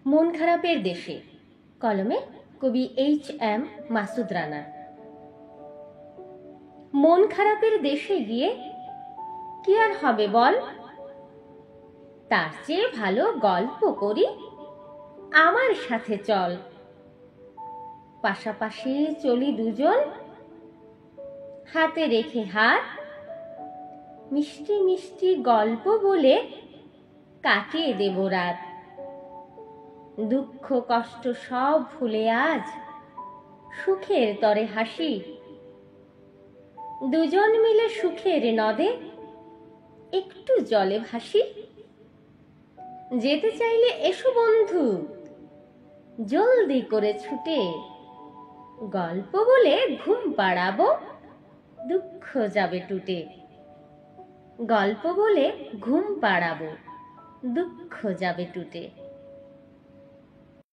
মন খারাপের দেশে, কলমে কবি H.M. মাসুদ রানা। মন খারাপের দেশে গিয়ে কি আর হবে বল, তার চেয়ে ভালো গল্প করি, আমার সাথে চল। পাশাপাশি চলি দুজন, হাতে রেখে হাত, মিষ্টি মিষ্টি গল্প বলে কাটিয়ে দেব রাত। দুঃখ কষ্ট সব ভুলে আজ সুখের তরে হাসি, দুজন মিলে সুখের নদে একটু জলে ভাসি। যেতে চাইলে এসো বন্ধু, জলদি করে ছুটে, গল্প বলে ঘুম পাড়াবো, দুঃখ যাবে টুটে। গল্প বলে ঘুম পাড়াবো, দুঃখ যাবে টুটে।